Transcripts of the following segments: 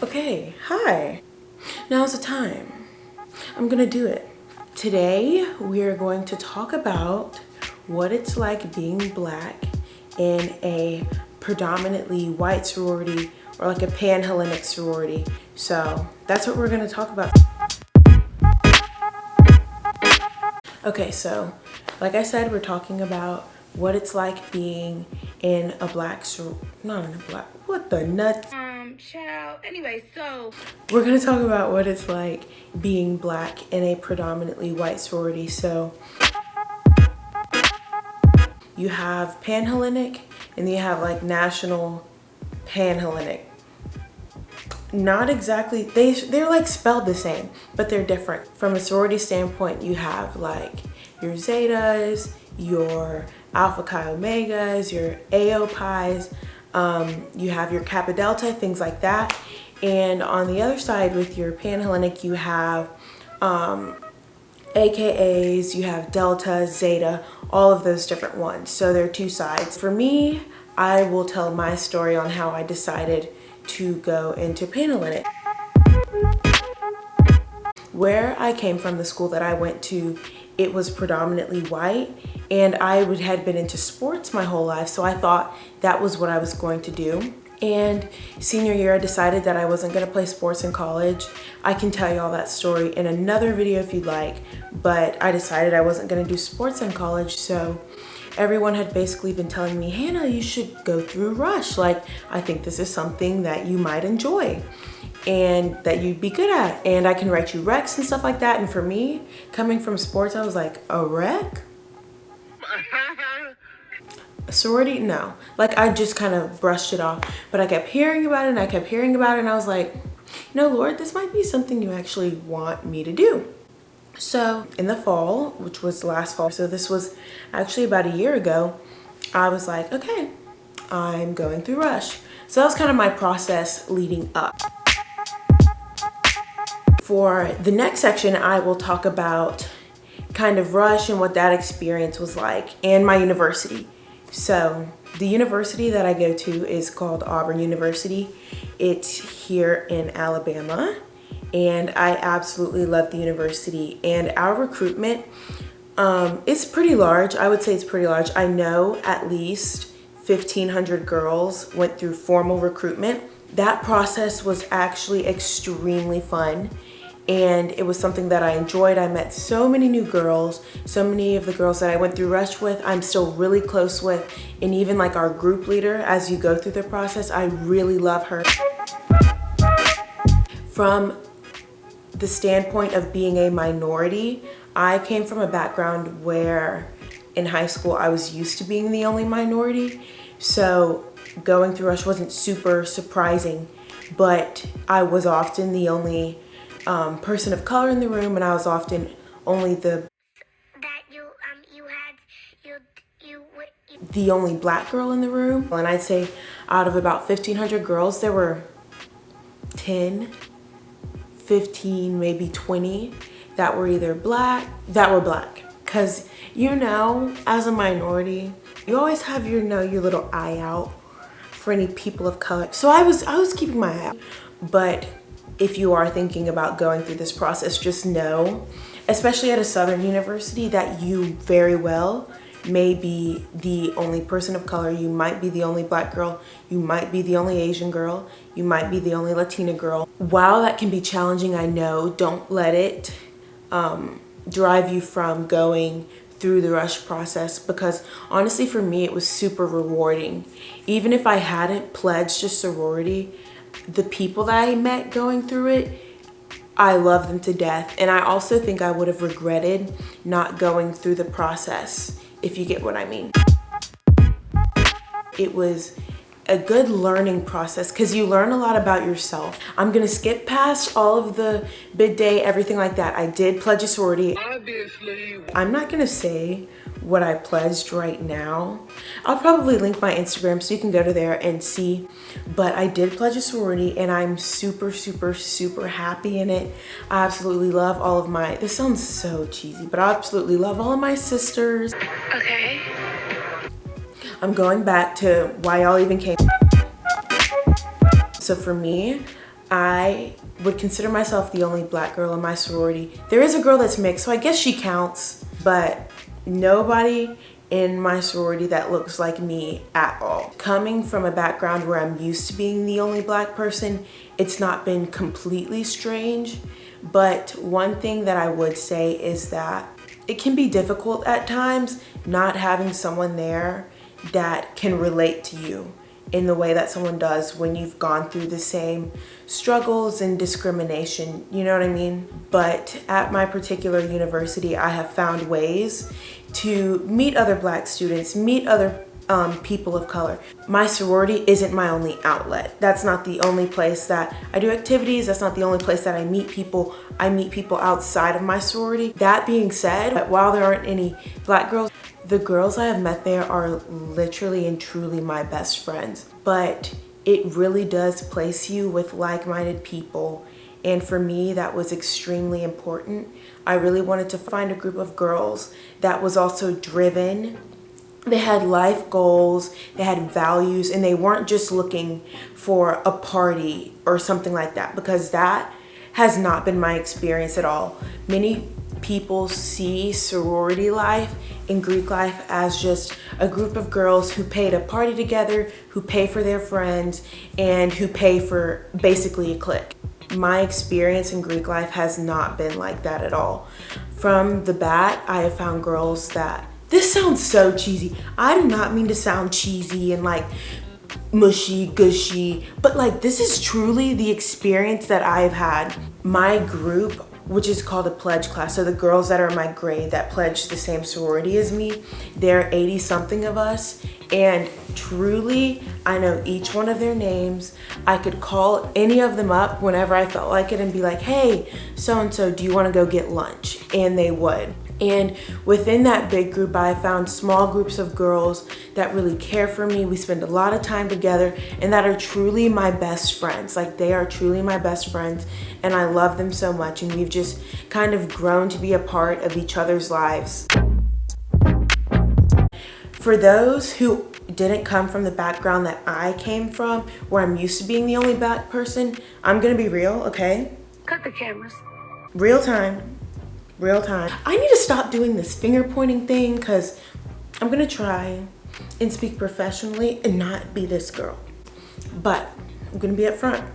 Okay, hi. Now's the time. I'm gonna do it. Today, we are going to talk about what it's like being black in a predominantly white sorority or like a pan-Hellenic sorority. So that's what we're gonna talk about. Okay, so like I said, we're talking about what it's like being in a black not in a black, what the nuts? Child. Anyway, so we're gonna talk about what it's like being black in a predominantly white sorority. So you have pan-Hellenic and you have like national pan-Hellenic. Not exactly, they're like spelled the same, but they're different. From a sorority standpoint, you have like your Zetas, your Alpha Chi Omegas, your AO Pi's, you have your Kappa Delta, things like that. And on the other side with your pan-Hellenic, you have AKAs, you have Delta, Zeta, all of those different ones. So there are two sides. For me, I will tell my story on how I decided to go into pan-Hellenic. Where I came from, the school that I went to, it was predominantly white, and I had been into sports my whole life, so I thought that was what I was going to do. And senior year, I decided that I wasn't gonna play sports in college. I can tell you all that story in another video if you'd like, but I decided I wasn't gonna do sports in college, so everyone had basically been telling me, Hannah, you should go through Rush. Like, I think this is something that you might enjoy and that you'd be good at, and I can write you recs and stuff like that. And for me, coming from sports, I was like, a rec? A sorority? No. Like, I just kind of brushed it off, but I kept hearing about it and I kept hearing about it, and I was like, no, Lord, this might be something you actually want me to do. So in the fall, which was last fall, so this was actually about a year ago, I was like, okay, I'm going through Rush. So that was kind of my process leading up. For the next section, I will talk about kind of Rush and what that experience was like, and my university. So the university that I go to is called Auburn University. It's here in Alabama, and I absolutely love the university. And our recruitment is pretty large. I would say it's pretty large. I know at least 1,500 girls went through formal recruitment. That process was actually extremely fun, and it was something that I enjoyed. I met so many new girls. So many of the girls that I went through Rush with, I'm still really close with. And even like our group leader, as you go through the process, I really love her. From the standpoint of being a minority, I came from a background where in high school I was used to being the only minority. So going through Rush wasn't super surprising, but I was often the only person of color in the room, and I was often only the only black girl in the room. And I'd say out of about 1,500 girls, there were 10, 15, maybe 20 that were either black, Cause you know, as a minority, you always have your little eye out for any people of color. So I was keeping my eye out. But if you are thinking about going through this process, just know, especially at a Southern university, that you very well may be the only person of color. You might be the only black girl. You might be the only Asian girl. You might be the only Latina girl. While that can be challenging, I know, don't let it drive you from going through the Rush process, because honestly for me it was super rewarding. Even if I hadn't pledged a sorority, the people that I met going through it, I love them to death. And I also think I would have regretted not going through the process, if you get what I mean. It was a good learning process because you learn a lot about yourself. I'm gonna skip past all of the bid day, everything like that. I did pledge a sorority. Obviously. I'm not gonna say what I pledged right now. I'll probably link my Instagram so you can go to there and see, but I did pledge a sorority, and I'm super, super, super happy in it. I absolutely love all of my, this sounds so cheesy, but I absolutely love all of my sisters. okay. I'm going back to why y'all even came. So for me, I would consider myself the only black girl in my sorority. There is a girl that's mixed, so I guess she counts, but nobody in my sorority that looks like me at all. Coming from a background where I'm used to being the only black person, it's not been completely strange, but one thing that I would say is that it can be difficult at times not having someone there that can relate to you in the way that someone does when you've gone through the same struggles and discrimination, you know what I mean? But at my particular university, I have found ways to meet other black students, meet other people of color. My sorority isn't my only outlet. That's not the only place that I do activities. That's not the only place that I meet people. I meet people outside of my sorority. That being said, while there aren't any black girls, the girls I have met there are literally and truly my best friends. But it really does place you with like-minded people. And for me, that was extremely important. I really wanted to find a group of girls that was also driven. They had life goals, they had values, and they weren't just looking for a party or something like that, because that has not been my experience at all. Many people see sorority life and Greek life as just a group of girls who pay to party together, who pay for their friends, and who pay for basically a clique. My experience in Greek life has not been like that at all. From the bat, I have found girls that, this sounds so cheesy. I do not mean to sound cheesy and like mushy, gushy, but like this is truly the experience that I've had. My group, which is called a pledge class, so the girls that are in my grade that pledge the same sorority as me, there are 80 something of us, and truly I know each one of their names. I could call any of them up whenever I felt like it and be like, hey, so-and-so, do you want to go get lunch? And they would. And within that big group, I found small groups of girls that really care for me. We spend a lot of time together and that are truly my best friends. Like, they are truly my best friends and I love them so much. And we've just kind of grown to be a part of each other's lives. For those who didn't come from the background that I came from, where I'm used to being the only black person, I'm gonna be real, okay? Cut the cameras. Real time. Real time. I need to stop doing this finger pointing thing because I'm gonna try and speak professionally and not be this girl. But I'm gonna be upfront.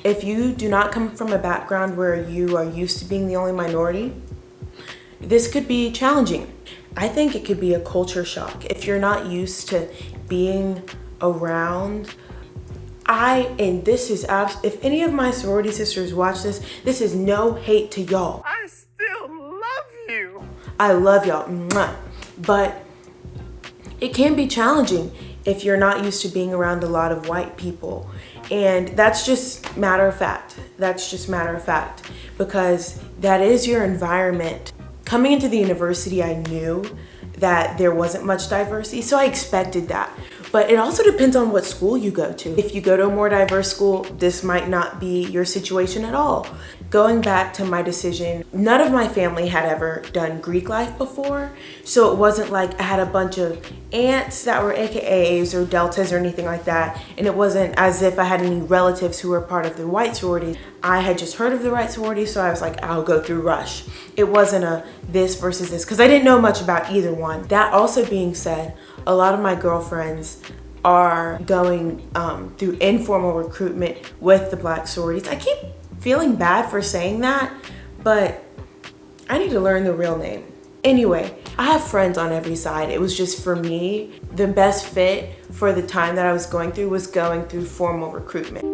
If you do not come from a background where you are used to being the only minority, this could be challenging. I think it could be a culture shock. If you're not used to being around, and this is, if any of my sorority sisters watch this, this is no hate to y'all. I still love you. I love y'all, mwah. But it can be challenging if you're not used to being around a lot of white people. And that's just matter of fact. That's just matter of fact, because that is your environment. Coming into the university, I knew that there wasn't much diversity, so I expected that. But it also depends on what school you go to. If you go to a more diverse school, this might not be your situation at all. Going back to my decision, none of my family had ever done Greek life before, so it wasn't like I had a bunch of aunts that were AKAs or deltas or anything like that, and it wasn't as if I had any relatives who were part of the white sorority. I had just heard of the white sorority, so I was like, I'll go through Rush. It wasn't a this versus this, because I didn't know much about either one. That also being said, a lot of my girlfriends are going through informal recruitment with the black sororities. I keep feeling bad for saying that, but I need to learn the real name. Anyway, I have friends on every side. It was just, for me, the best fit for the time that I was going through was going through formal recruitment.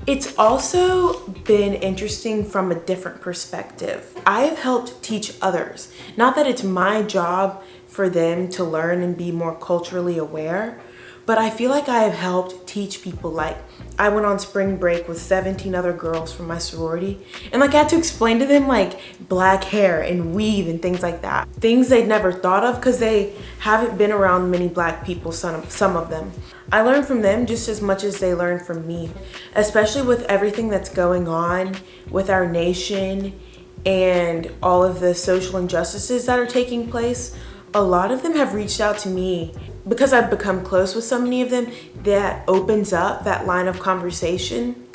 It's also been interesting from a different perspective. I have helped teach others. Not that it's my job for them to learn and be more culturally aware, but I feel like I have helped teach people. Like, I went on spring break with 17 other girls from my sorority, and like I had to explain to them like black hair and weave and things like that. Things they'd never thought of because they haven't been around many black people, some of them. I learned from them just as much as they learned from me, especially with everything that's going on with our nation and all of the social injustices that are taking place. A lot of them have reached out to me because I've become close with so many of them, that opens up that line of conversation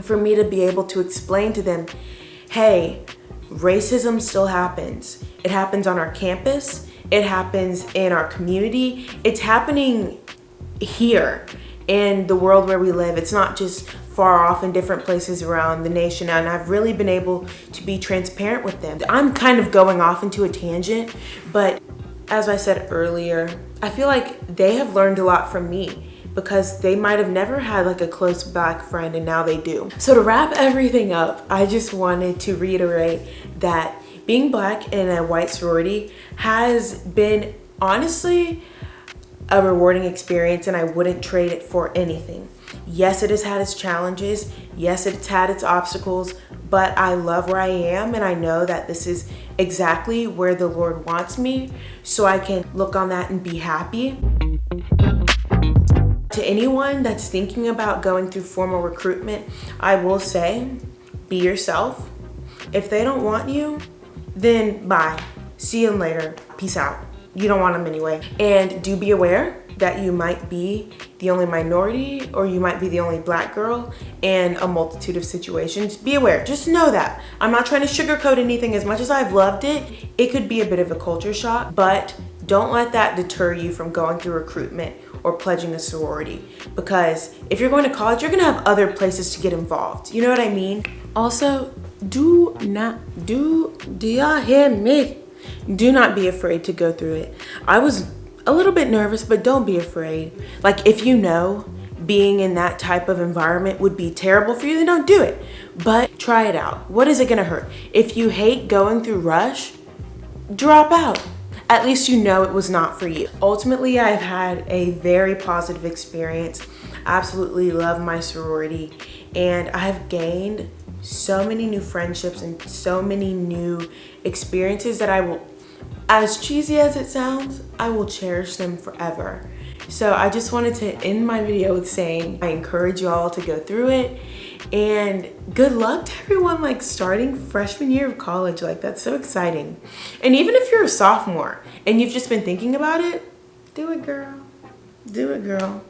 for me to be able to explain to them, hey, racism still happens. It happens on our campus. It happens in our community. It's happening here in the world where we live. It's not just far off in different places around the nation, and I've really been able to be transparent with them. I'm kind of going off into a tangent, but as I said earlier, I feel like they have learned a lot from me because they might have never had like a close Black friend, and now they do. So to wrap everything up, I just wanted to reiterate that being Black in a white sorority has been honestly a rewarding experience, and I wouldn't trade it for anything. Yes, it has had its challenges. Yes, it's had its obstacles, but I love where I am, and I know that this is exactly where the Lord wants me, so I can look on that and be happy. To anyone that's thinking about going through formal recruitment, I will say, be yourself. If they don't want you, then bye. See you later. Peace out. You don't want them anyway. And do be aware that you might be the only minority, or you might be the only Black girl in a multitude of situations. Be aware, just know that. I'm not trying to sugarcoat anything. As much as I've loved it, it could be a bit of a culture shock, but don't let that deter you from going through recruitment or pledging a sorority. Because if you're going to college, you're gonna have other places to get involved. You know what I mean? Also, do y'all hear me? Do not be afraid to go through it. I was a little bit nervous, but don't be afraid. Like, if you know being in that type of environment would be terrible for you, then don't do it. But try it out. What is it gonna hurt? If you hate going through rush, drop out. At least you know it was not for you. Ultimately, I've had a very positive experience. Absolutely love my sorority, and I've gained so many new friendships and so many new experiences that I will, as cheesy as it sounds, I will cherish them forever. So I just wanted to end my video with saying I encourage you all to go through it, and good luck to everyone like starting freshman year of college. Like, that's so exciting. And even if you're a sophomore and you've just been thinking about it, do it, girl. Do it, girl.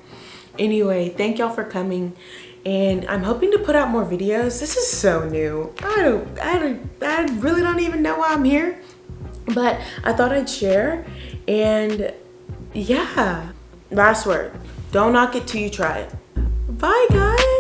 Anyway, thank y'all for coming, and I'm hoping to put out more videos. This is so new. I really don't even know why I'm here, but I thought I'd share. And yeah, last word, don't knock it till you try it. Bye, guys.